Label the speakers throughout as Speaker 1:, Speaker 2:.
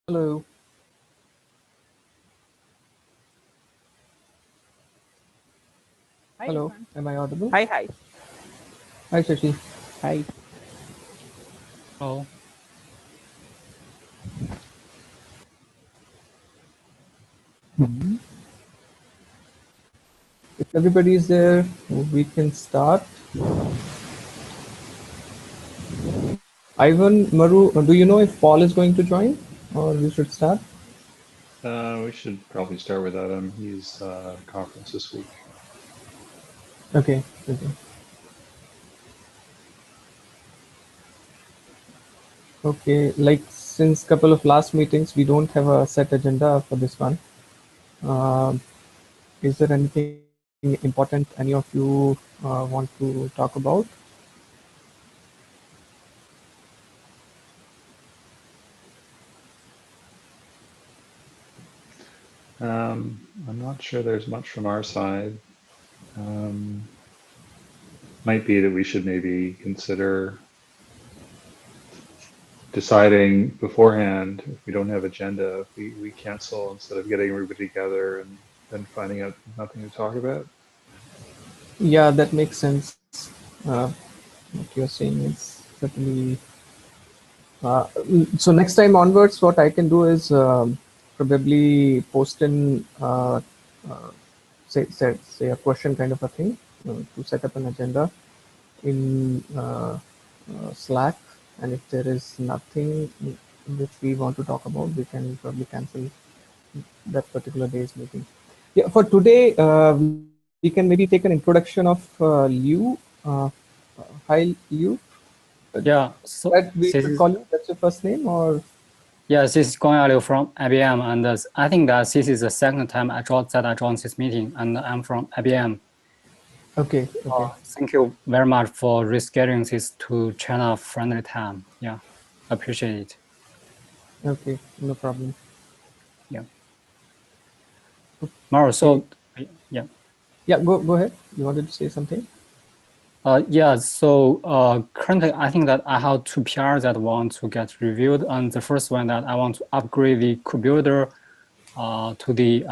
Speaker 1: Hello.
Speaker 2: Hi,
Speaker 1: Hello.
Speaker 2: Irfan.
Speaker 1: Am I audible?
Speaker 2: Hi.
Speaker 1: Hi, Shashi.
Speaker 2: Hi.
Speaker 3: Oh,
Speaker 1: If everybody is there, we can start. Ivan, Maru, do you know if Paul is going to join or we should start?
Speaker 4: We should probably start with Adam. He's at a conference this week.
Speaker 1: Okay. Okay. Okay. Like since couple of last meetings, we don't have a set agenda for this one. Um, is there anything important any of you want to talk about?
Speaker 4: I'm not sure there's much from our side. Might be that we should maybe consider deciding beforehand if we don't have agenda, if we cancel instead of getting everybody together and then finding out nothing to talk about.
Speaker 1: Yeah, that makes sense. What you're saying is certainly. So next time onwards, what I can do is probably post in say a question kind of a thing to set up an agenda in Slack, and if there is nothing which we want to talk about, we can probably cancel that particular day's meeting. Yeah, for today, we can maybe take an introduction of Liu. Hi, Liu.
Speaker 3: yeah. So
Speaker 1: That we
Speaker 3: this
Speaker 1: should
Speaker 3: is
Speaker 1: call you. That's your first name, or
Speaker 3: this is Gong Liu from IBM, and I think that this is the second time I joined this meeting, and I'm from IBM.
Speaker 1: okay, okay.
Speaker 3: Thank you very much for rescheduling this to China-friendly time. Yeah, appreciate it.
Speaker 1: Okay, no problem.
Speaker 3: Yeah. Mauro, so yeah.
Speaker 1: Yeah, go ahead. You wanted to say something?
Speaker 3: Yeah, so currently I think that I have two PRs that want to get reviewed. And the first one that I want to upgrade the Kubernetes to the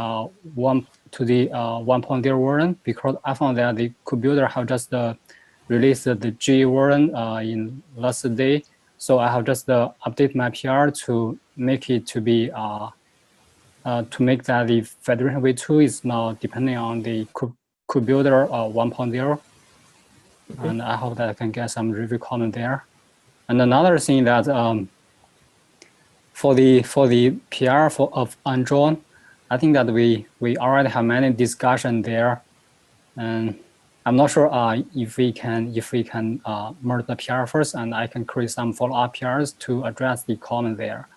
Speaker 3: 1.0 version, because I found that the Kubernetes have just released the G version in last day. So I have just update my PR to make it to be to make that the Federation V2 is now depending on the Kubernetes 1.0.
Speaker 1: Okay.
Speaker 3: And I hope that I can get some review comment there. And another thing that for the PR of Android, I think that we already have many discussion there, and I'm not sure if we can merge the PR first, and I can create some follow-up PRs to address the comment there.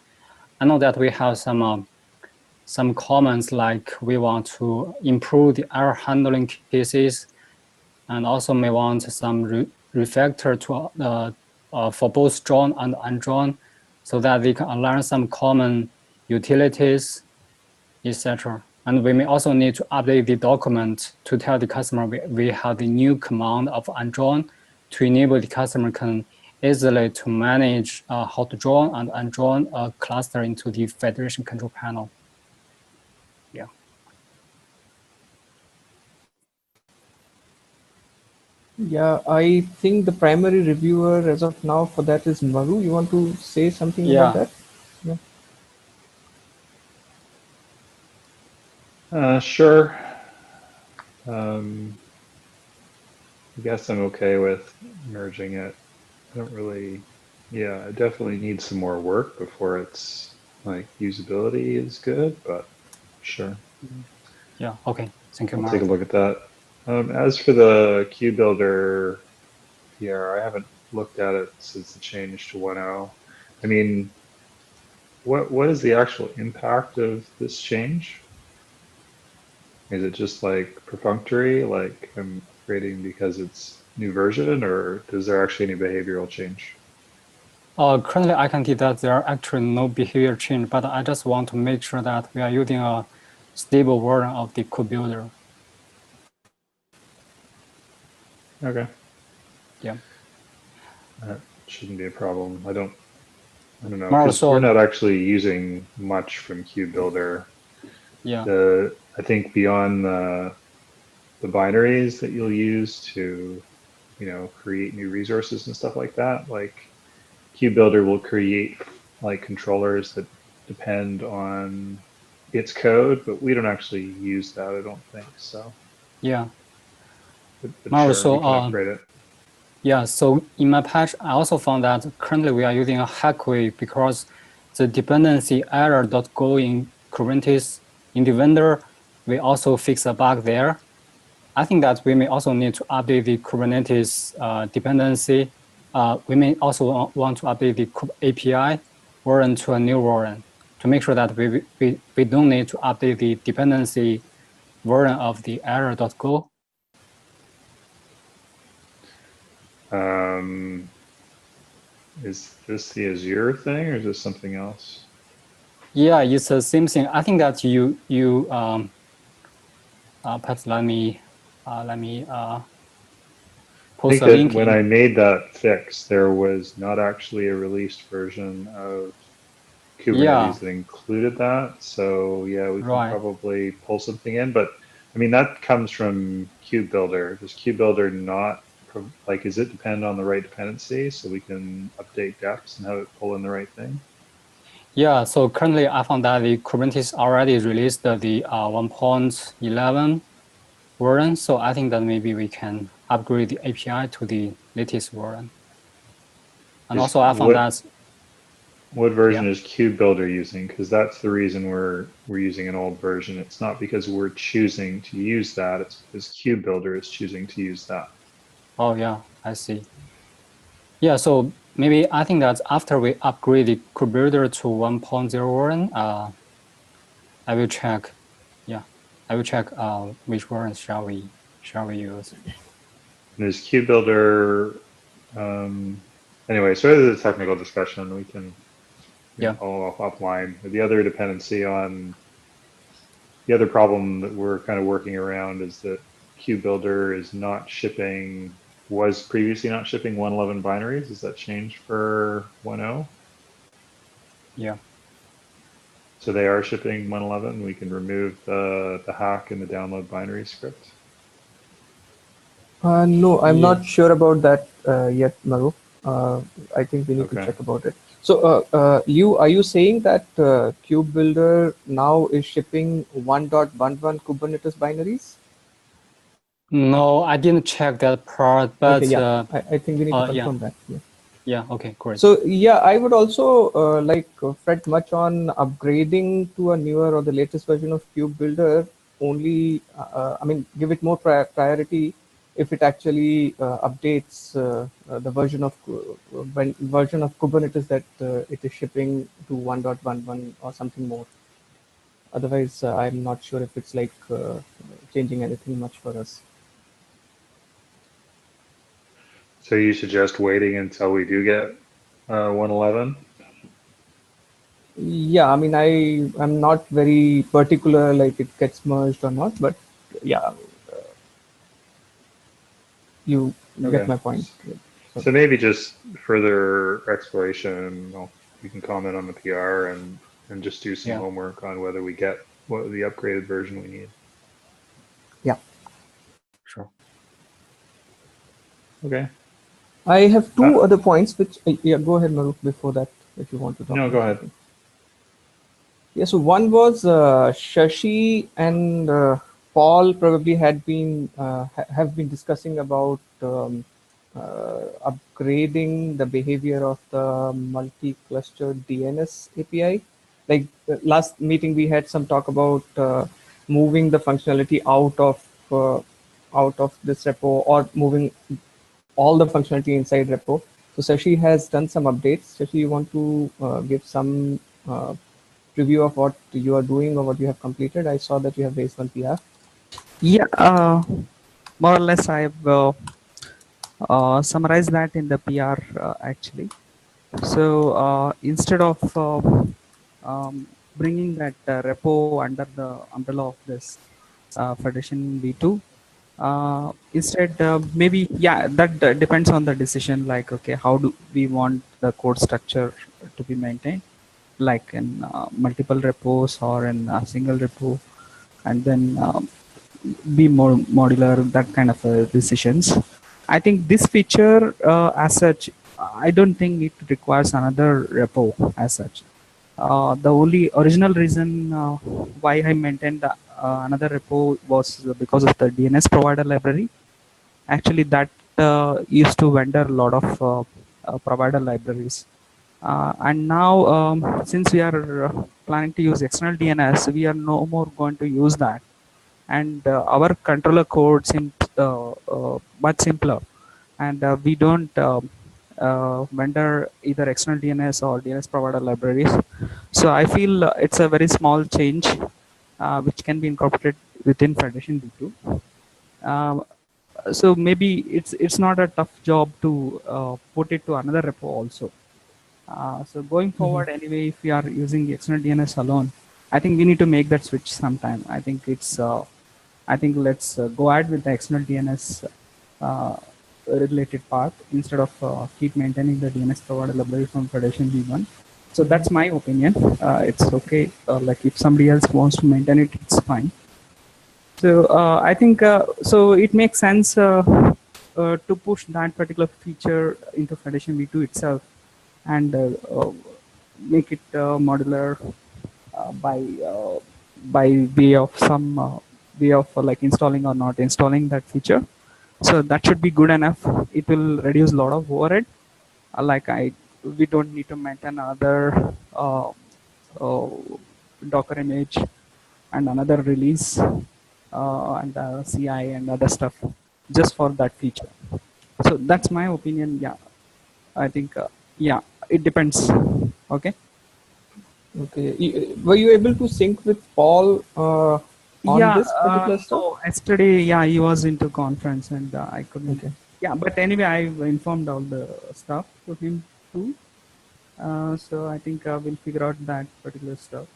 Speaker 3: I know that we have some comments like we want to improve the error handling cases, and also may want some refactor to for both drawn and undrawn, so that they can learn some common utilities, etc. And we may also need to update the document to tell the customer we have the new command of undrawn to enable the customer can easily to manage how to draw and undrawn cluster into the federation control panel. Yeah.
Speaker 1: Yeah, I think the primary reviewer as of now for that is Maru. You want to say something about
Speaker 3: Yeah.
Speaker 1: that? Yeah.
Speaker 4: Sure. I guess I'm okay with merging it. I don't really, yeah, I definitely need some more work before it's like usability is good, but sure.
Speaker 3: Yeah. Okay. Thank you,
Speaker 4: I'll
Speaker 3: Mauro.
Speaker 4: take a look at that. As for the queue builder PR, I haven't looked at it since the change to 1.0. I mean, what is the actual impact of this change? Is it just like perfunctory, like I'm upgrading because it's new version, or is there actually any behavioral change?
Speaker 3: Currently, I can see that there are actually no behavior change, but I just want to make sure that we are using a stable version of the code builder.
Speaker 4: Okay.
Speaker 3: Yeah.
Speaker 4: That shouldn't be a problem. I don't I don't know, because
Speaker 3: Marisol,
Speaker 4: we're not actually using much from KubeBuilder.
Speaker 3: yeah.
Speaker 4: I think beyond the binaries that you'll use to, create new resources and stuff like that, like KubeBuilder will create like controllers that depend on its code, but we don't actually use that, I don't think so.
Speaker 3: Yeah.
Speaker 4: But sure, we can
Speaker 3: Marisol,
Speaker 4: upgrade it.
Speaker 3: yeah, so in my patch, I also found that currently we are using a hackway because the dependency error.go in Kubernetes in the vendor, we also fix a bug there. I think that we may also need to update the Kubernetes dependency. We may also want to update the API version to a new version to make sure that we don't need to update the dependency version of the error.go.
Speaker 4: Is this the Azure thing or is this something else?
Speaker 3: Yeah, it's the same thing. I think that perhaps let me
Speaker 4: I
Speaker 3: post
Speaker 4: think
Speaker 3: a
Speaker 4: that
Speaker 3: link
Speaker 4: when
Speaker 3: in.
Speaker 4: I made that fix, there was not actually a released version of
Speaker 3: Yeah,
Speaker 4: Kubernetes that included that. So yeah, we can
Speaker 3: right.
Speaker 4: probably pull something in, but I mean, that comes from KubeBuilder. Does KubeBuilder not, like, is it depend on the right dependency so we can update deps and have it pull in the right thing?
Speaker 3: Yeah, so currently I found that the Kubernetes already released the 1.11 version. So I think that maybe we can upgrade the API to the latest version. And also I found that,
Speaker 4: What version
Speaker 3: yeah.
Speaker 4: is KubeBuilder using? Because that's the reason we're using an old version. It's not because we're choosing to use that. It's because KubeBuilder is choosing to use that.
Speaker 3: Oh yeah, I see. Yeah, so maybe I think that after we upgrade the Kubernetes to 1.0 version, I will check. Yeah, I will check which version shall we use.
Speaker 4: And is KubeBuilder, anyway, so this is a technical discussion. We can
Speaker 3: Yeah.
Speaker 4: follow up offline. The other dependency on, the other problem that we're kind of working around is that KubeBuilder is not shipping, was previously not shipping 1.11 binaries. Is that changed for 1.0?
Speaker 3: Yeah.
Speaker 4: So they are shipping 1.11. We can remove the hack in the download binary script.
Speaker 1: No, I'm
Speaker 3: Yeah.
Speaker 1: not sure about that yet, Maru. I think we need to
Speaker 4: Okay.
Speaker 1: check about it. So, are you saying that Cube Builder now is shipping 1.11 Kubernetes binaries?
Speaker 3: No, I didn't check that part,
Speaker 1: Okay,
Speaker 3: but
Speaker 1: yeah, I think we need to
Speaker 3: yeah.
Speaker 1: confirm that. Yeah.
Speaker 3: Yeah. Okay. Great.
Speaker 1: So, yeah, I would also fret much on upgrading to a newer or the latest version of Cube Builder. Only, I mean, give it more priority if it actually updates the version of Kubernetes that it is shipping to 1.11 or something more. Otherwise, I'm not sure if it's like changing anything much for us.
Speaker 4: So you suggest waiting until we do get 1.11?
Speaker 1: Yeah, I mean, I'm not very particular like it gets merged or not, but yeah, you get
Speaker 4: Okay.
Speaker 1: my point. So,
Speaker 4: So maybe just further exploration. We can comment on the PR and just do some
Speaker 3: Yeah.
Speaker 4: homework on whether we get what the upgraded version we need.
Speaker 1: yeah,
Speaker 3: Sure.
Speaker 4: Okay.
Speaker 1: I have two other points which yeah, go ahead, Maruk, before that if you want to talk
Speaker 4: No, go
Speaker 1: about
Speaker 4: ahead.
Speaker 1: something. Yeah, so one was Shashi and Paul probably had been have been discussing about upgrading the behavior of the multi-clustered DNS API. Like last meeting, we had some talk about moving the functionality out of this repo or moving all the functionality inside repo. So Shashi has done some updates. Shashi, you want to give some preview of what you are doing or what you have completed? I saw that you have raised one PR.
Speaker 2: Yeah, more or less I've summarized that in the PR actually. So instead of bringing that repo under the umbrella of this Federation V2, Instead, maybe, yeah, that depends on the decision. Like, okay, how do we want the code structure to be maintained? Like in multiple repos or in a single repo, and then be more modular, that kind of decisions. I think this feature as such, I don't think it requires another repo as such. The only original reason why I maintained another repo was because of the DNS provider library. Actually, that used to vendor a lot of provider libraries. And now, since we are planning to use external DNS, we are no more going to use that. And our controller code seems much simpler. And we don't vendor either external DNS or DNS provider libraries. So I feel it's a very small change which can be incorporated within Federation V2. Um, so maybe it's not a tough job to put it to another repo also. So going
Speaker 1: Mhm.
Speaker 2: forward, anyway, if we are using external DNS alone, I think we need to make that switch sometime. I think let's go ahead with the external DNS uh, related part instead of keep maintaining the DNS provider library from Federation V1. So
Speaker 1: Mhm.
Speaker 2: that's my opinion. It's okay. Like if somebody else wants to maintain it, it's fine. So I think so. It makes sense to push that particular feature into Federation V2 itself and make it modular by way of some way of like installing or not installing that feature. So that should be good enough. It will reduce a lot of overhead. Like we don't need to maintain another uh, Docker image and another release and CI and other stuff just for that feature. So that's my opinion. Yeah, I think yeah, it depends. Okay.
Speaker 1: Okay. Were you able to sync with Paul on
Speaker 2: Yeah,
Speaker 1: this particular stuff?
Speaker 2: no, yesterday, yeah, he was into conference and I couldn't.
Speaker 1: Okay.
Speaker 2: Yeah, but anyway, I informed all the stuff to him too. So I think we'll figure out that particular stuff.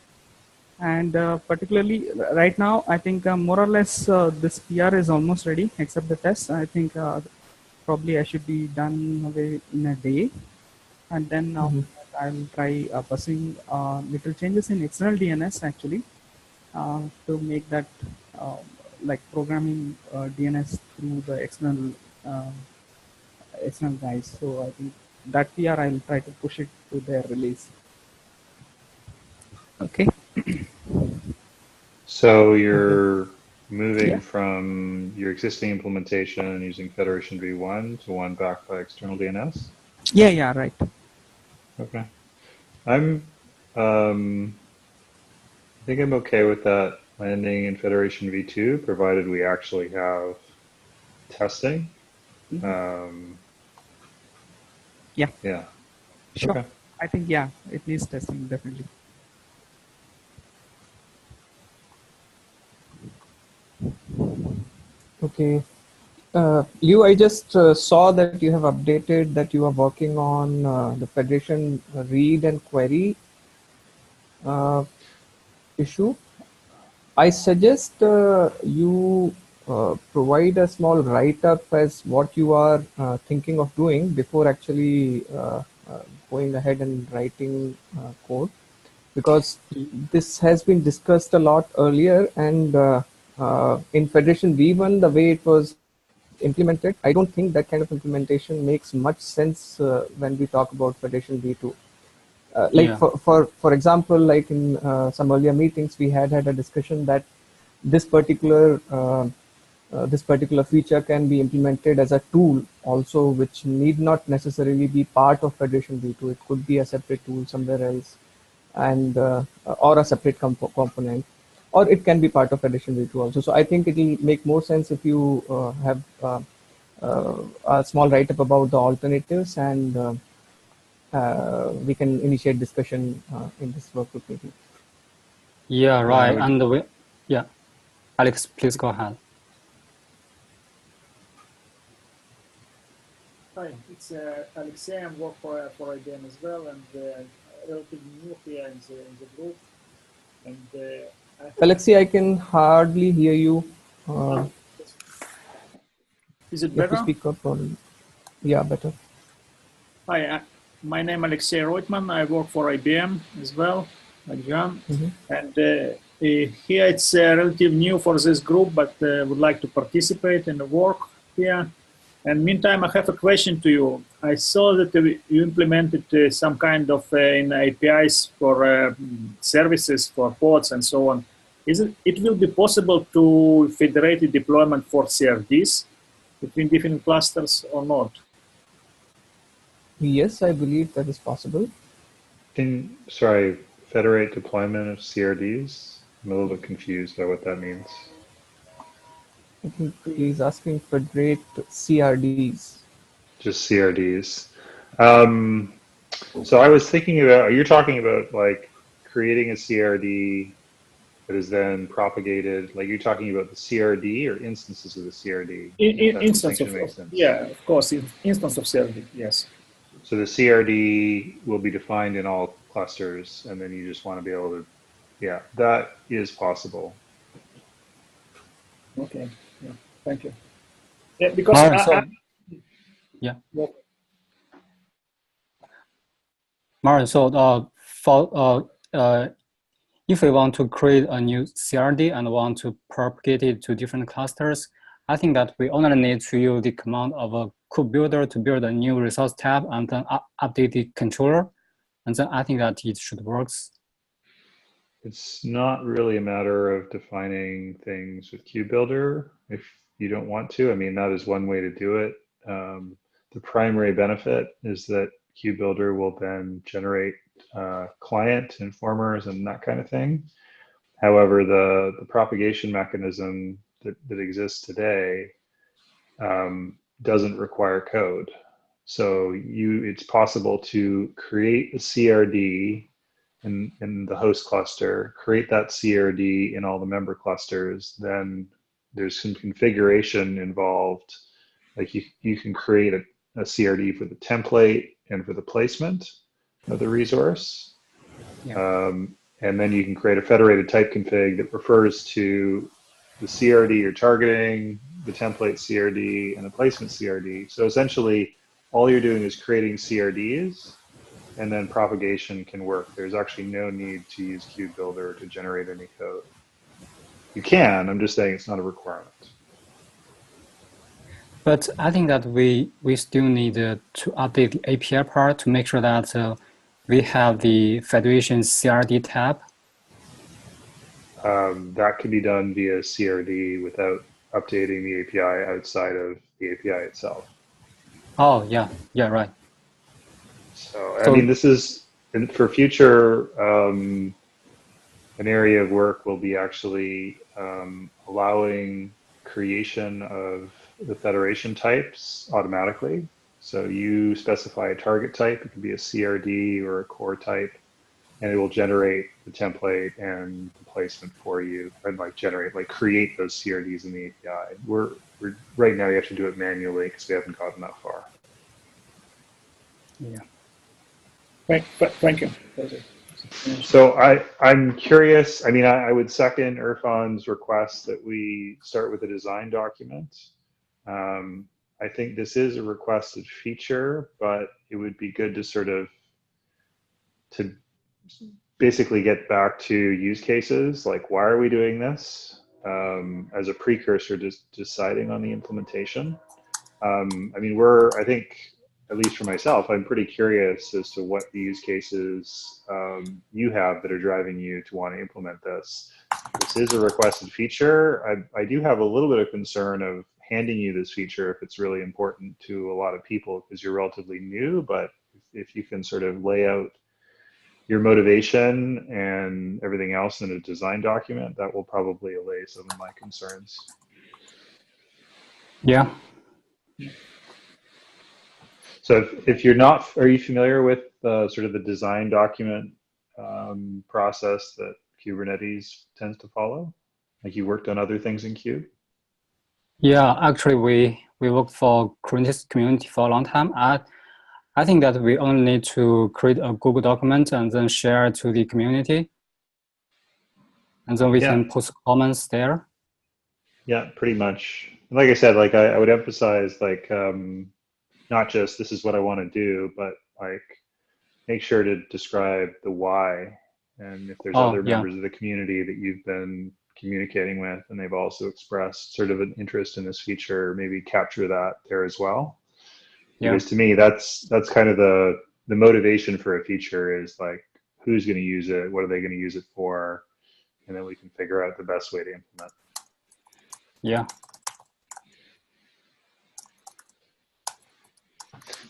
Speaker 2: And particularly right now, I think more or less this PR is almost ready, except the test. I think probably I should be done in a day, and then
Speaker 1: Mhm.
Speaker 2: I'll try pursuing little changes in external DNS actually to make that uh, like programming DNS through the uh, external guys. So I think that PR I'll try to push it to their release. Okay.
Speaker 4: So
Speaker 1: Okay.
Speaker 4: you're moving
Speaker 2: Yeah.
Speaker 4: from your existing implementation using Federation V1 to one backed by external DNS?
Speaker 2: Yeah. Yeah. Right.
Speaker 4: Okay. I'm, I think I'm okay with that landing in Federation V2, provided we actually have testing.
Speaker 2: Mhm.
Speaker 4: Um,
Speaker 2: Yeah.
Speaker 4: yeah.
Speaker 2: Sure.
Speaker 4: Okay.
Speaker 2: I think yeah, it needs testing definitely.
Speaker 1: Okay. Liu, I just saw that you have updated that you are working on the Federation read and query uh, issue. I suggest you provide a small write-up as what you are thinking of doing before actually going ahead and writing code, because this has been discussed a lot earlier, and in Federation V1, the way it was implemented, I don't think that kind of implementation makes much sense when we talk about Federation V2. Like
Speaker 3: Yeah.
Speaker 1: for example, like in some earlier meetings, we had a discussion that this particular this particular feature can be implemented as a tool also, which need not necessarily be part of Federation V2. It could be a separate tool somewhere else, and or a separate component, or it can be part of Federation V2 also. So I think it will make more sense if you have a small write-up about the alternatives, and we can initiate discussion in this workgroup meeting.
Speaker 3: Yeah, right.
Speaker 4: Would
Speaker 3: And yeah, Alex, please go ahead.
Speaker 5: Hi, it's Alexei. I work for IBM as well, and relatively new here in the group. And I have
Speaker 1: Alexei, I can hardly hear you.
Speaker 5: ah,
Speaker 1: Uh,
Speaker 5: yes. Is it
Speaker 1: You have to
Speaker 5: better?
Speaker 1: speak up on. Yeah, better.
Speaker 5: Hi, my name is Alexey Roitman. I work for IBM as well, like John. And here it's relatively new for this group, but would like to participate in the work here. And meantime, I have a question to you. I saw that you implemented some kind of in APIs for services for pods and so on. It will be possible to federate the deployment for CRDs between different clusters or not?
Speaker 1: Yes, I believe that is possible.
Speaker 4: Sorry, federate deployment of CRDs? I'm a little bit confused by what that means.
Speaker 1: I think he's asking federate CRDs.
Speaker 4: Just CRDs. So I was thinking about, you're talking about like creating a CRD that is then propagated, like you're talking about the CRD or instances of the CRD? If that
Speaker 5: Instance
Speaker 4: distinction
Speaker 5: of,
Speaker 4: makes sense.
Speaker 5: yeah, of course, instance of CRD, yes.
Speaker 4: So the CRD will be defined in all clusters, and then you just want to be able to, yeah, that is possible.
Speaker 5: Okay, yeah, thank you. Yeah, because
Speaker 3: Martin, so if we want to create a new CRD and want to propagate it to different clusters, I think that we only need to use the command of a kube builder to build a new resource tab and then update the controller. And then I think that it should work.
Speaker 4: It's not really a matter of defining things with kube builder if you don't want to. I mean, that is one way to do it. The primary benefit is that kube builder will then generate client informers and that kind of thing. However, the propagation mechanism that exists today doesn't require code. So it's possible to create a CRD in the host cluster, create that CRD in all the member clusters. Then there's some configuration involved. Like you can create a CRD for the template and for the placement of the resource. Yeah. And then you can create a federated type config that refers to the CRD you're targeting, the template CRD, and the placement CRD. So essentially, all you're doing is creating CRDs, and then propagation can work. There's actually no need to use kube builder to generate any code. You can, I'm just saying it's not a requirement.
Speaker 3: But I think that we still need to update the API part to make sure that we have the Federation CRD tab.
Speaker 4: That can be done via CRD without updating the API outside of the API itself.
Speaker 3: Oh, yeah, right.
Speaker 4: So I mean, this is, for future, an area of work will be actually allowing creation of the federation types automatically. So you specify a target type, it could be a CRD or a core type, and it will generate the template and the placement for you, and create those CRDs in the API. We're right now you have to do it manually because we haven't gotten that far.
Speaker 3: Yeah.
Speaker 5: Thank you.
Speaker 4: So I'm curious. I mean, I would second Irfan's request that we start with a design document. I think this is a requested feature, but it would be good to to basically get back to use cases, like why are we doing this, as a precursor to deciding on the implementation. I mean, I think, at least for myself, I'm pretty curious as to what the use cases you have that are driving you to want to implement this. This is a requested feature. I do have a little bit of concern of handing you this feature if it's really important to a lot of people because you're relatively new, but if you can sort of lay out your motivation and everything else in a design document, that will probably allay some of my concerns.
Speaker 3: Yeah.
Speaker 4: So if you're not, are you familiar with sort of the design document process that Kubernetes tends to follow? Like you worked on other things in Kube?
Speaker 3: Yeah, actually we worked for Kubernetes community for a long time. I think that we only need to create a Google document and then share it to the community. And then we can post comments there.
Speaker 4: Yeah, pretty much. Like I said, like I would emphasize like not just this is what I want to do, but like make sure to describe the why. And if there's
Speaker 3: Oh,
Speaker 4: other
Speaker 3: yeah,
Speaker 4: members of the community that you've been communicating with and they've also expressed sort of an interest in this feature, maybe capture that there as well.
Speaker 3: yeah,
Speaker 4: Because to me, that's kind of the motivation for a feature is like who's going to use it, what are they going to use it for, and then we can figure out the best way to implement.
Speaker 3: yeah.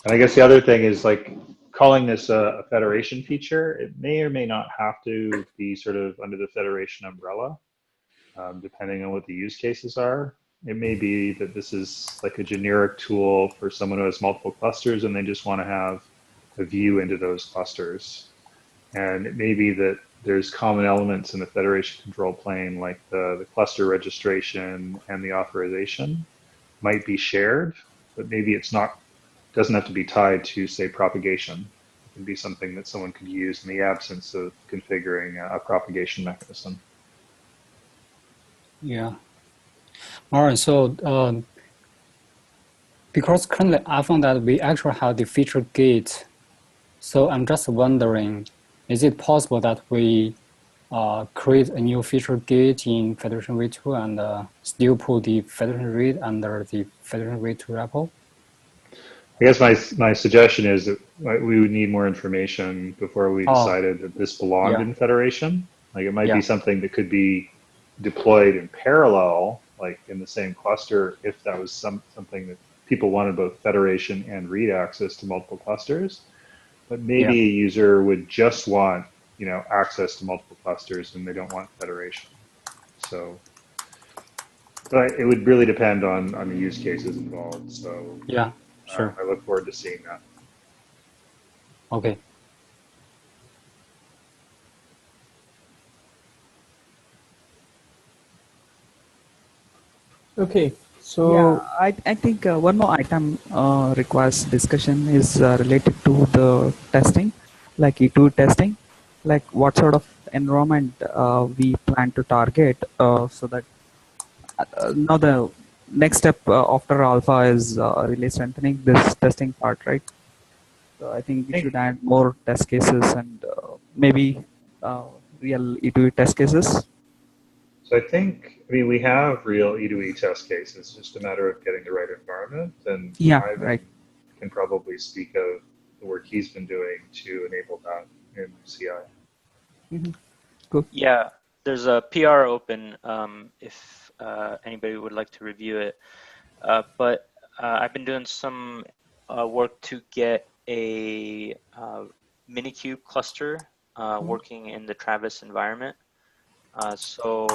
Speaker 4: And I guess the other thing is like calling this a federation feature. It may or may not have to be sort of under the federation umbrella, depending on what the use cases are. It may be that this is like a generic tool for someone who has multiple clusters and they just want to have a view into those clusters. And it may be that there's common elements in the federation control plane, like the cluster registration and the authorization might be shared, but maybe it's not, doesn't have to be tied to, say, propagation. It can be something that someone could use in the absence of configuring a propagation mechanism.
Speaker 3: Yeah. All right. So because currently I found that we actually have the feature gate. So I'm just wondering, is it possible that we create a new feature gate in Federation V2 and still put the Federation read under the Federation V2 repo?
Speaker 4: I guess my suggestion is that we would need more information before we
Speaker 3: Oh,
Speaker 4: decided that this belonged
Speaker 3: yeah,
Speaker 4: in Federation. Like it might be
Speaker 3: yeah,
Speaker 4: something that could be deployed in parallel, like in the same cluster, if that was something that people wanted both Federation and read access to multiple clusters. But
Speaker 3: yeah,
Speaker 4: maybe a user would just want, access to multiple clusters and they don't want Federation. So, but it would really depend on the use cases involved. So
Speaker 3: yeah, sure.
Speaker 4: I look forward to seeing that.
Speaker 3: Okay.
Speaker 1: Okay,
Speaker 2: Yeah,
Speaker 1: so
Speaker 2: I think one more item requires discussion is related to the testing, like E2 testing, like what sort of environment we plan to target, so that now the next step after alpha is really strengthening this testing part, right? So I think we
Speaker 4: I think
Speaker 2: should add more test cases and maybe uh, real E2 test cases.
Speaker 4: so. I mean, we have real E2E test cases. It's just a matter of getting the right environment. And
Speaker 2: Yeah, right.
Speaker 4: Ivan can probably speak of the work he's been doing to enable that in CI.
Speaker 2: Hmm. Cool.
Speaker 6: Yeah, there's a PR open if anybody would like to review it. But I've been doing some work to get a Minikube cluster working in the Travis environment. So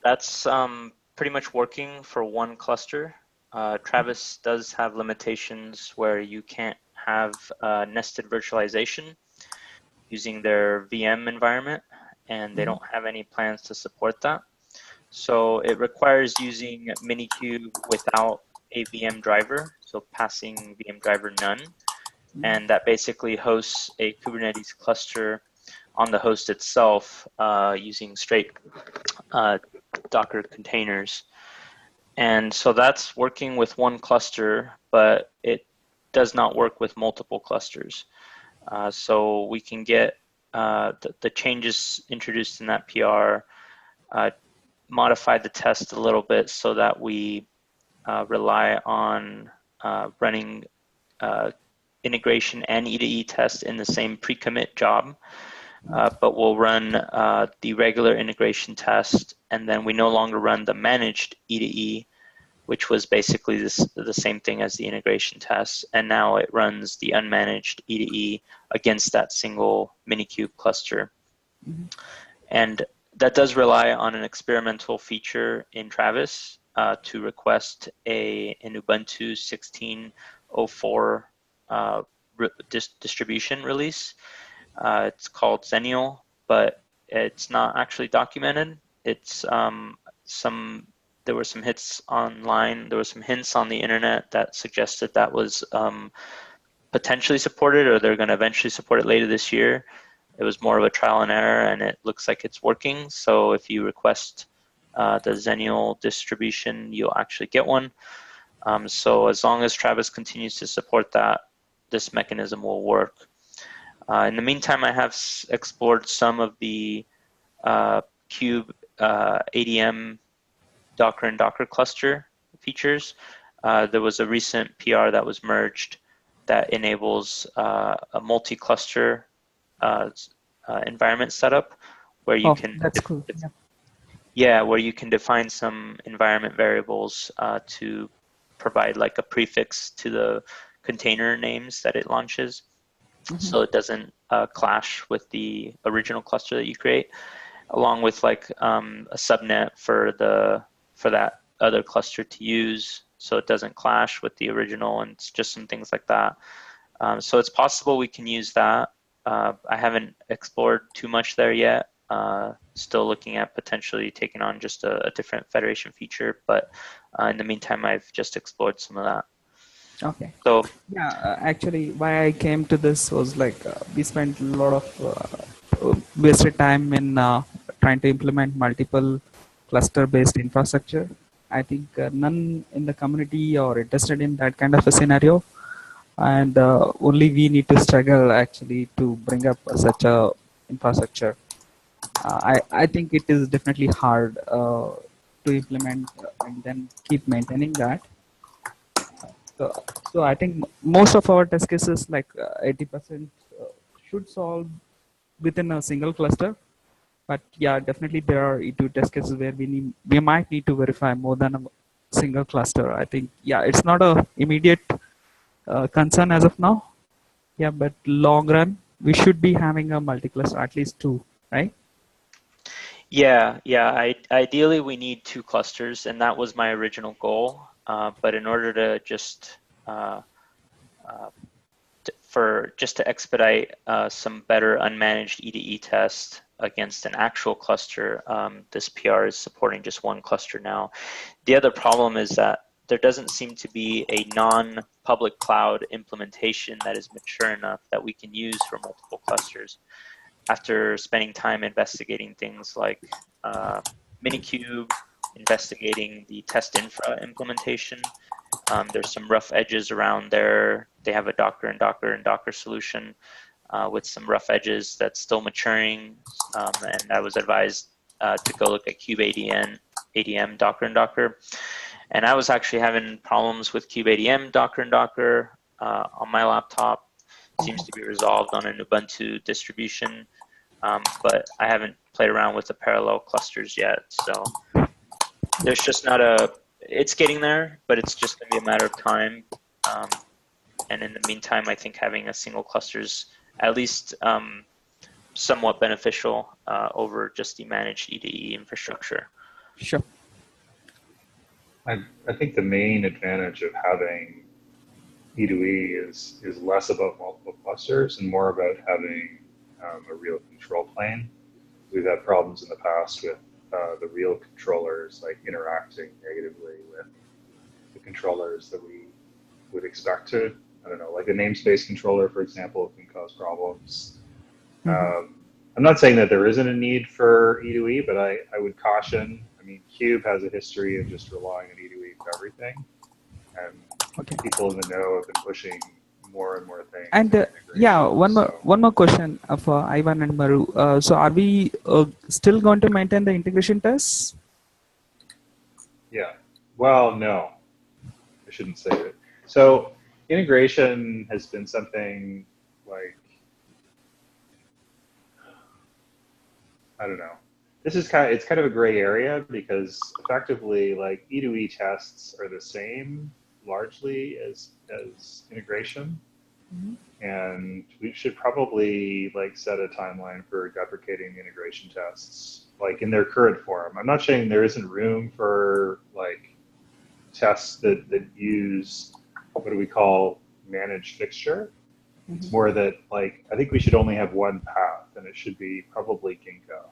Speaker 6: that's pretty much working for one cluster. Travis does have limitations where you can't have nested virtualization using their VM environment, and they don't have any plans to support that. So it requires using Minikube without a VM driver, so passing VM driver none, and that basically hosts a Kubernetes cluster on the host itself using straight Docker containers. And so that's working with one cluster, but it does not work with multiple clusters. So we can get the changes introduced in that PR, modify the test a little bit so that we rely on running integration and E2E test in the same pre-commit job. But we'll run the regular integration test, and then we no longer run the managed E2E, which was basically the same thing as the integration test, and now it runs the unmanaged E2E against that single Minikube cluster. And that does rely on an experimental feature in Travis to request an Ubuntu 16.04 distribution release. It's called Xennial, but it's not actually documented. It's there were some hits online. There were some hints on the internet that suggested that was potentially supported, or they're going to eventually support it later this year. It was more of a trial and error, and it looks like it's working. So if you request the Xennial distribution, you'll actually get one. So as long as Travis continues to support that, this mechanism will work. In the meantime, I have explored some of the Kube ADM Docker and Docker cluster features. There was a recent PR that was merged that enables a multi-cluster environment setup where you can
Speaker 2: that's cool.
Speaker 6: Yeah, where you can define some environment variables to provide like a prefix to the container names that it launches, so it doesn't clash with the original cluster that you create, along with like a subnet for that other cluster to use, so it doesn't clash with the original, and it's just some things like that. So it's possible we can use that. I haven't explored too much there yet. Still looking at potentially taking on just a different Federation feature, but in the meantime, I've just explored some of that.
Speaker 2: Okay.
Speaker 6: So
Speaker 2: yeah, actually, why I came to this was like we spent a lot of wasted time in trying to implement multiple cluster-based infrastructure. I think none in the community are interested in that kind of a scenario, and only we need to struggle actually to bring up such a infrastructure. I think it is definitely hard to implement and then keep maintaining that. So I think most of our test cases, like 80%, should solve within a single cluster. But yeah, definitely there are E2 test cases where we might need to verify more than a single cluster. I think yeah, it's not a immediate concern as of now. Yeah, but long run we should be having a multi-cluster, at least two, right?
Speaker 6: yeah. Ideally, we need 2 clusters, and that was my original goal. But in order to just to expedite some better unmanaged E2E tests against an actual cluster, this PR is supporting just 1 cluster now. The other problem is that there doesn't seem to be a non-public cloud implementation that is mature enough that we can use for multiple clusters. After spending time investigating things like Minikube, investigating the test infra implementation, there's some rough edges around there. They have a Docker and Docker solution with some rough edges that's still maturing, and I was advised to go look at Kube ADM Docker. And I was actually having problems with Kube ADM Docker on my laptop. Seems to be resolved on an Ubuntu distribution, but I haven't played around with the parallel clusters yet. So there's just not it's getting there, but it's just going to be a matter of time. And in the meantime, I think having a single cluster is at least somewhat beneficial over just the managed E2E infrastructure.
Speaker 2: Sure.
Speaker 4: I think the main advantage of having E2E is less about multiple clusters and more about having a real control plane. We've had problems in the past with the real controllers like interacting negatively with the controllers that we would expect to. I don't know, like a namespace controller, for example, can cause problems. I'm not saying that there isn't a need for E2E, but I would caution. I mean, Kube has a history of just relying on E2E for everything, and people in the know have been pushing more and more things.
Speaker 2: And yeah, one more question for Ivan and Maru. So are we still going to maintain the integration tests?
Speaker 4: Yeah. Well, no, I shouldn't say that. So integration has been something like, I don't know. It's kind of a gray area because effectively, like E2E tests are the same largely as integration, and we should probably like set a timeline for deprecating the integration tests, like in their current form. I'm not saying there isn't room for like tests that use what do we call managed fixture. It's more that like I think we should only have one path, and it should be probably Ginkgo.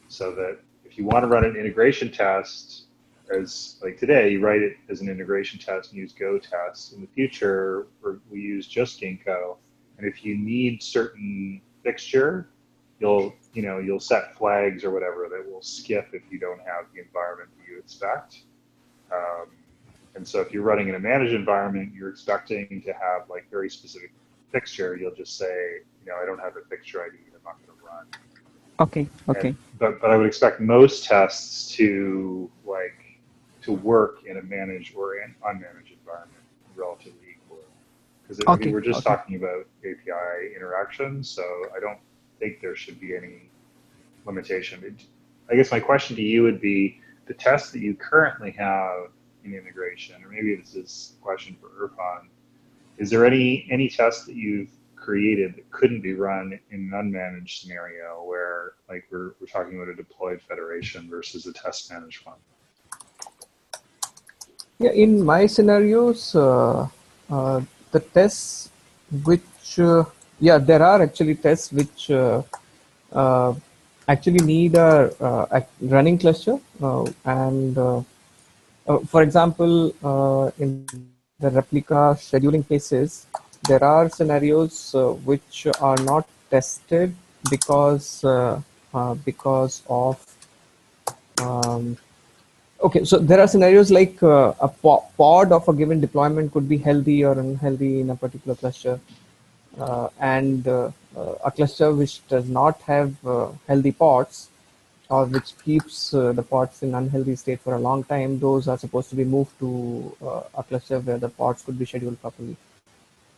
Speaker 4: So that if you want to run an integration test, as like today, you write it as an integration test and use Go tests. In the future, we use just Ginkgo. And if you need certain fixture, you'll you'll set flags or whatever that will skip if you don't have the environment that you expect. And so if you're running in a managed environment, you're expecting to have like very specific fixture. You'll just say, I don't have a fixture ID, I'm not going to run.
Speaker 2: Okay. Okay.
Speaker 4: But I would expect most tests to work in a managed or an unmanaged environment relatively equally. Because I mean, we're just talking about API interactions, so I don't think there should be any limitation. I guess my question to you would be, the tests that you currently have in integration, or maybe this is a question for Irfan, is there any test that you've created that couldn't be run in an unmanaged scenario where, like, we're talking about a deployed federation versus a test managed one?
Speaker 1: Yeah, in my scenarios, the tests which, there are actually tests which actually need a running cluster. For example, in the replica scheduling cases, there are scenarios which are not tested because of okay, so there are scenarios like a pod of a given deployment could be healthy or unhealthy in a particular cluster, and a cluster which does not have healthy pods, or which keeps the pods in unhealthy state for a long time, those are supposed to be moved to a cluster where the pods could be scheduled properly.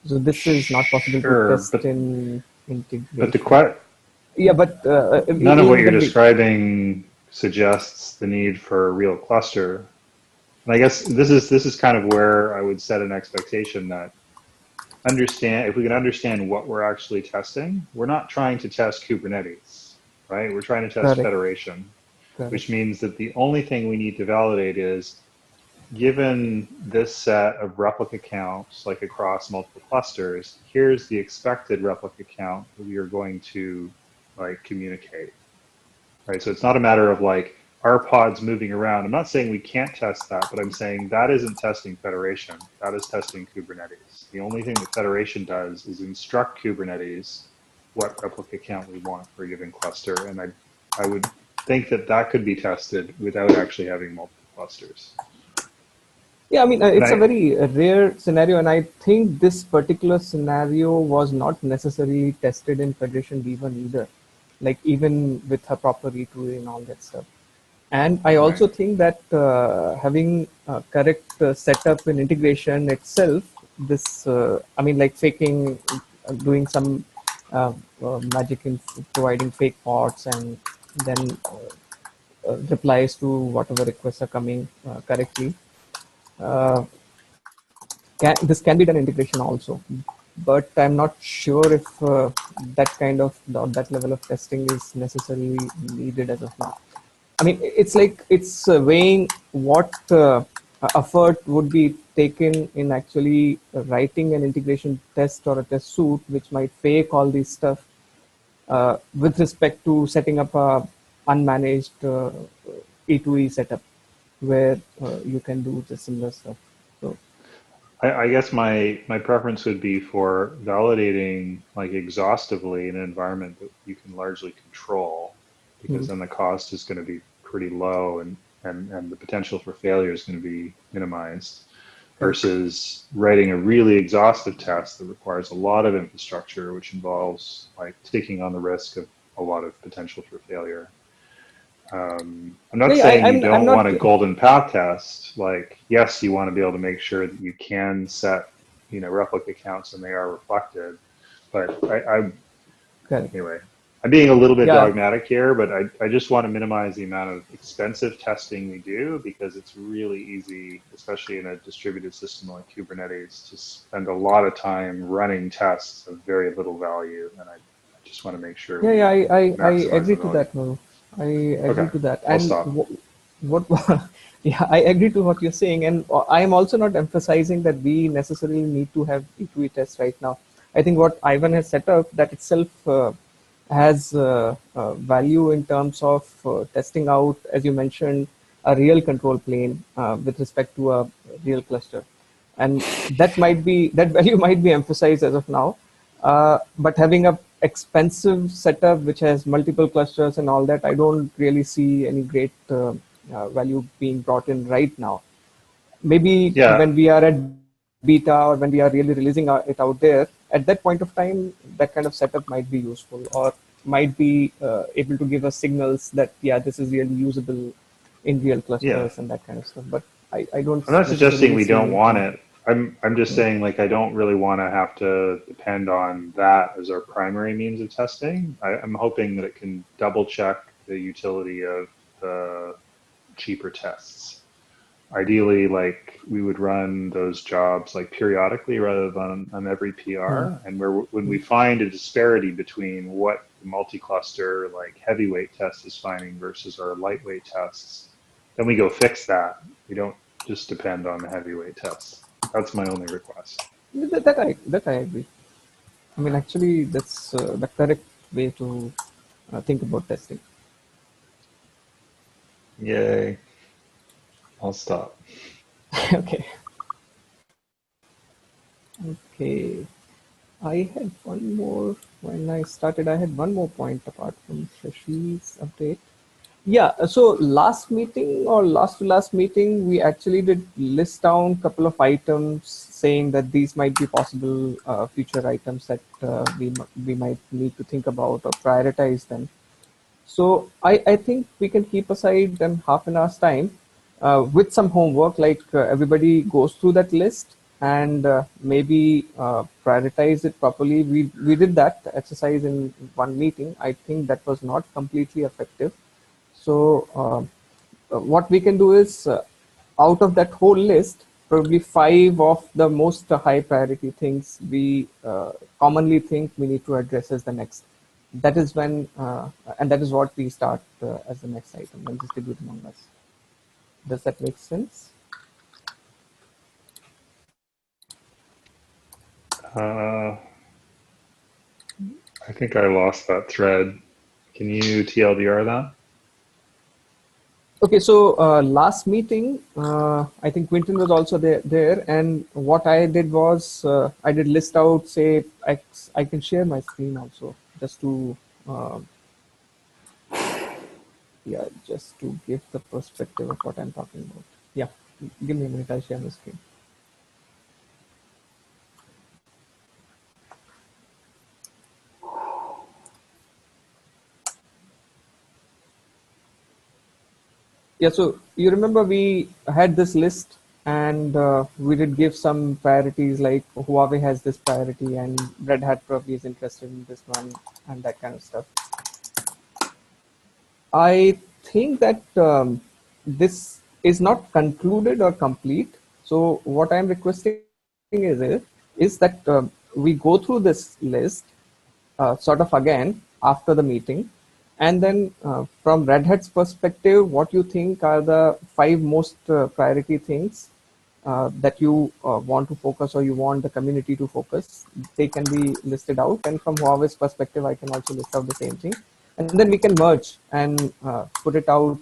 Speaker 1: So this is not possible to test in integration. But
Speaker 4: none of what you're describing suggests the need for a real cluster. And I guess this is kind of where I would set an expectation that if we can understand what we're actually testing, we're not trying to test Kubernetes, right? We're trying to test federation, which means that the only thing we need to validate is, given this set of replica counts, like across multiple clusters, here's the expected replica count that we are going to communicate, right? So it's not a matter of like, are pods moving around? I'm not saying we can't test that, but I'm saying that isn't testing federation. That is testing Kubernetes. The only thing that federation does is instruct Kubernetes what replica count we want for a given cluster. And I would think that could be tested without actually having multiple clusters.
Speaker 1: Yeah, I mean, it's a very rare scenario, and I think this particular scenario was not necessarily tested in Federation V1 either, like even with a proper E2A and all that stuff. And I also think that having correct setup in integration itself, this, I mean, like faking, doing some magic in providing fake pods and then replies to whatever requests are coming correctly. This can be done integration also, but I'm not sure if that level of testing is necessarily needed as of now. I mean, it's like it's weighing what effort would be taken in actually writing an integration test or a test suite, which might fake all this stuff with respect to setting up a unmanaged E2E setup where you can do the similar stuff. So
Speaker 4: I guess my preference would be for validating exhaustively in an environment that you can largely control, because then the cost is going to be pretty low and the potential for failure is going to be minimized, versus writing a really exhaustive test that requires a lot of infrastructure, which involves taking on the risk of a lot of potential for failure. I'm not saying you don't want a golden path test. Yes, you want to be able to make sure that you can set, replica counts and they are reflected. But anyway, I'm being a little bit dogmatic here, but I just want to minimize the amount of expensive testing we do, because it's really easy, especially in a distributed system like Kubernetes, to spend a lot of time running tests of very little value. And I just want to make sure.
Speaker 1: I agree to that, Manu. I agree to that.
Speaker 4: I'll stop.
Speaker 1: I agree to what you're saying, and I am also not emphasizing that we necessarily need to have E2E tests right now. I think what Ivan has set up, that itself has value in terms of testing out, as you mentioned, a real control plane with respect to a real cluster, and that value might be emphasized as of now. But having a expensive setup which has multiple clusters and all that, I don't really see any great value being brought in right now. Maybe
Speaker 4: Yeah,
Speaker 1: when we are at beta or when we are really releasing it out there, at that point of time, that kind of setup might be useful or might be able to give us signals that, yeah, this is really usable in real
Speaker 4: yeah.
Speaker 1: clusters and that kind of stuff. But I don't
Speaker 4: I'm not suggesting
Speaker 1: necessarily
Speaker 4: we don't
Speaker 1: see
Speaker 4: want
Speaker 1: any.
Speaker 4: it. I'm just saying, like, I don't really want to have to depend on that as our primary means of testing. I'm hoping that it can double check the utility of the cheaper tests. Ideally, like, we would run those jobs like periodically rather than on every
Speaker 1: Hmm.
Speaker 4: PR. And when we find a disparity between what the multi-cluster like heavyweight test is finding versus our lightweight tests, then we go fix that. We don't just depend on the heavyweight tests. That's my only request.
Speaker 1: That I agree. I mean, actually, that's the correct way to think about testing.
Speaker 4: Yay. I'll stop.
Speaker 1: Okay. Okay. I had one more when I started. I had one more point apart from Shashi's update. Yeah, so last meeting or last to last meeting, we actually did list down a couple of items saying that these might be possible future items that we might need to think about or prioritize them. So I think we can keep aside them half an hour's time with some homework, like everybody goes through that list and maybe prioritize it properly. We did that exercise in one meeting. I think that was not completely effective. So what we can do is out of that whole list, probably 5 of the most high priority things we commonly think we need to address as the next. That is when, and that is what we start as the next item and distribute among us. Does that make sense?
Speaker 4: Uh, I think I lost that thread. Can you TLDR that?
Speaker 1: Okay, so last meeting, I think Quinton was also there, and what I did was I did list out, say, I can share my screen also just to, uh, yeah, just to give the perspective of what I'm talking about. Yeah, give me a minute, I'll share my screen. Yeah, so you remember we had this list and we did give some priorities like Huawei has this priority and Red Hat probably is interested in this one and that kind of stuff. I think that this is not concluded or complete. So what I'm requesting is that we go through this list sort of again after the meeting, and then from Red Hat's perspective, what you think are the 5 most priority things that you want to focus or you want the community to focus. They can be listed out, and from Huawei's perspective, I can also list out the same thing, and then we can merge and put it out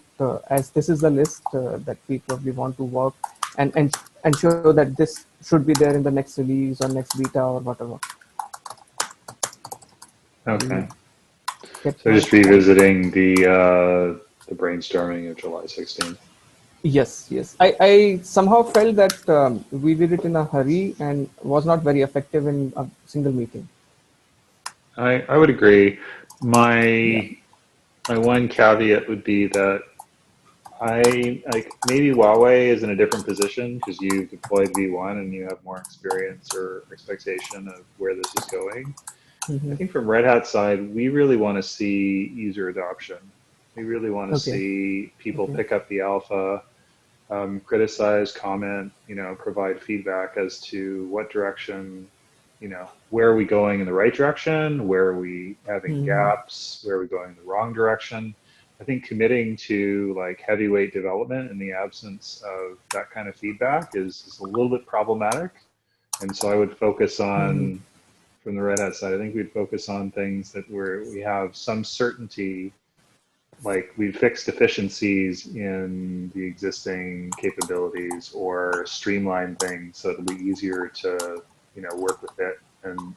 Speaker 1: as this is the list that we probably want to work and ensure that this should be there in the next release or next beta or whatever. You
Speaker 4: Okay.
Speaker 1: get
Speaker 4: So
Speaker 1: my
Speaker 4: just
Speaker 1: point?
Speaker 4: revisiting the brainstorming of July 16th.
Speaker 1: Yes, yes. I somehow felt that we did it in a hurry and was not very effective in a single meeting.
Speaker 4: I would agree.
Speaker 1: Yeah.
Speaker 4: My one caveat would be that I like maybe Huawei is in a different position because you've deployed V1 and you have more experience or expectation of where this is going. I
Speaker 1: Hmm.
Speaker 4: think from Red Hat side, we really want to see user adoption. We really want to
Speaker 1: Okay.
Speaker 4: see people
Speaker 1: Okay.
Speaker 4: pick up the alpha, criticize, comment, provide feedback as to what direction, where are we going in the right direction? Where are we having
Speaker 1: Hmm.
Speaker 4: gaps? Where are we going in the wrong direction? I think committing to like heavyweight development in the absence of that kind of feedback is a little bit problematic. And so I would focus
Speaker 1: Hmm.
Speaker 4: on, from the Red Hat side, I think we'd focus on things that where we have some certainty, like we've fixed deficiencies in the existing capabilities or streamline things so it'll be easier to work with it and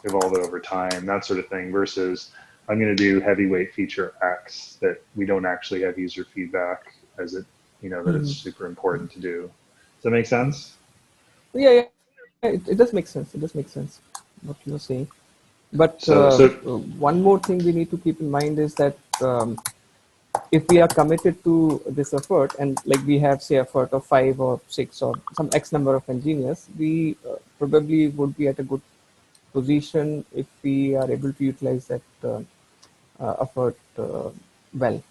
Speaker 4: evolve it over time, that sort of thing, versus I'm going to do heavyweight feature X that we don't actually have user feedback as it, that it's super important to do. Does that make sense?
Speaker 1: Yeah, it does make sense. It does make sense what you're saying. But one more thing we need to keep in mind is that if we are committed to this effort, and like we have, say, effort of 5 or 6 or some X number of engineers, we probably would be at a good position if we are able to utilize that effort well,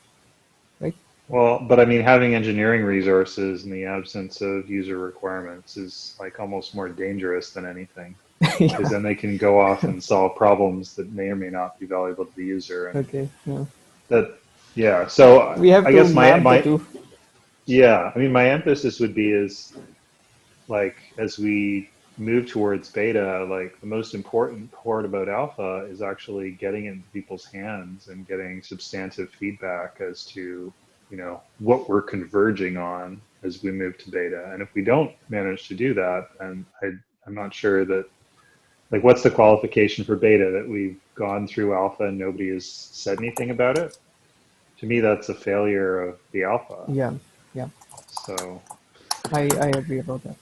Speaker 1: right?
Speaker 4: Well, but I mean, having engineering resources in the absence of user requirements is like almost more dangerous than anything, because then they can go off and solve problems that may or may not be valuable to the user. And
Speaker 1: okay.
Speaker 4: So
Speaker 1: we have
Speaker 4: I
Speaker 1: to
Speaker 4: guess
Speaker 1: map the two.
Speaker 4: I mean, my emphasis would be is like as we move towards beta, like the most important part about alpha is actually getting it into people's hands and getting substantive feedback as to what we're converging on as we move to beta. And if we don't manage to do that, then I'm not sure that, like, what's the qualification for beta? That we've gone through alpha and nobody has said anything about it? To me, that's a failure of the alpha.
Speaker 1: Yeah.
Speaker 4: So
Speaker 1: I agree about that.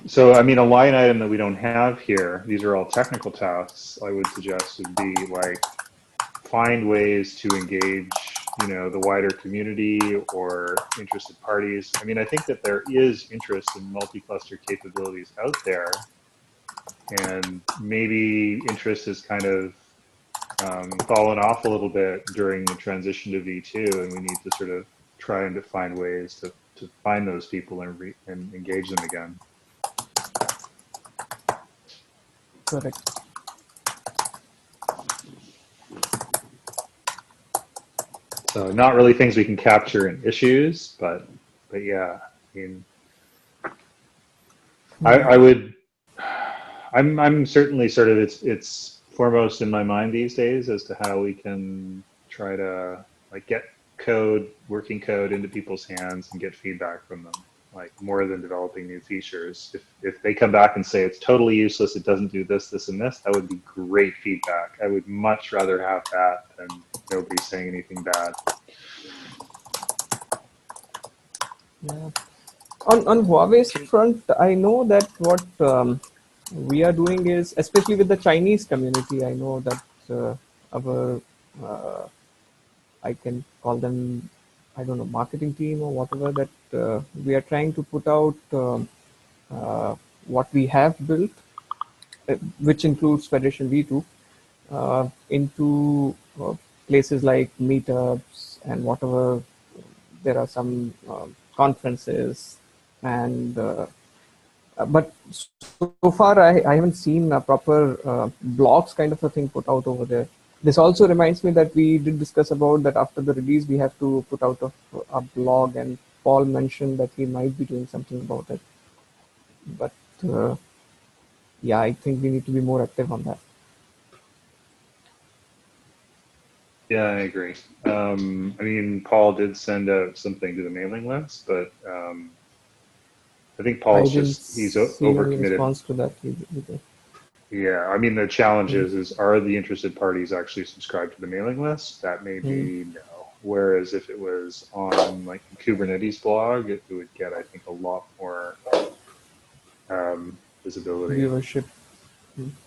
Speaker 4: So, I mean, a line item that we don't have here, these are all technical tasks, I would suggest would be like, find ways to engage, the wider community or interested parties. I mean, I think that there is interest in multi-cluster capabilities out there, and maybe interest has kind of fallen off a little bit during the transition to V2, and we need to sort of try and find ways to find those people and engage them again.
Speaker 1: Correct.
Speaker 4: So not really things we can capture in issues, but yeah, I mean, I'm certainly sort of, it's foremost in my mind these days as to how we can try to like get working code into people's hands and get feedback from them, like more than developing new features. If they come back and say it's totally useless, it doesn't do this, this, and this, that would be great feedback. I would much rather have that than nobody saying anything bad.
Speaker 1: Yeah. On Huawei's front, I know that what we are doing is, especially with the Chinese community, I know that our I can call them, I don't know, marketing team or whatever, that we are trying to put out what we have built, which includes Federation V2, into places like meetups and whatever. There are some conferences, and but so far I haven't seen a proper blogs kind of a thing put out over there. This also reminds me that we did discuss about that after the release we have to put out a blog, and Paul mentioned that he might be doing something about it. But yeah, I think we need to be more active on that.
Speaker 4: Yeah, I agree. I mean, Paul did send out something to the mailing list, but I think Paul's he's overcommitted.
Speaker 1: Any response to that either.
Speaker 4: Yeah, I mean, the challenge is are the interested parties actually subscribed to the mailing list? That may be no. Whereas if it was on like the Kubernetes blog, it would get, I think, a lot more visibility.
Speaker 1: Viewership.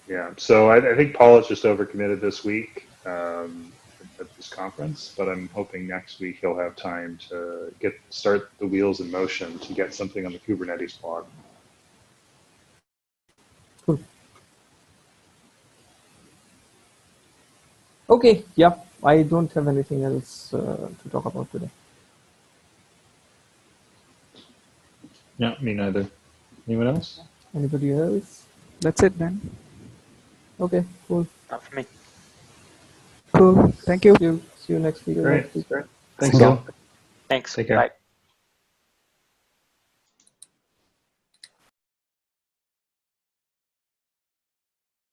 Speaker 4: Yeah, so I think Paul is just overcommitted this week at this conference, but I'm hoping next week he'll have time to start the wheels in motion to get something on the Kubernetes blog.
Speaker 1: Cool. Okay, yeah, I don't have anything else to talk about today.
Speaker 4: Yeah, me neither. Anyone else?
Speaker 1: Anybody else?
Speaker 2: That's it then.
Speaker 1: Okay, cool.
Speaker 6: Not for me.
Speaker 2: Cool. Thank you.
Speaker 1: See you next week.
Speaker 4: Great.
Speaker 1: Next week.
Speaker 4: Thanks all.
Speaker 6: Thanks.
Speaker 4: Take care.
Speaker 6: Bye.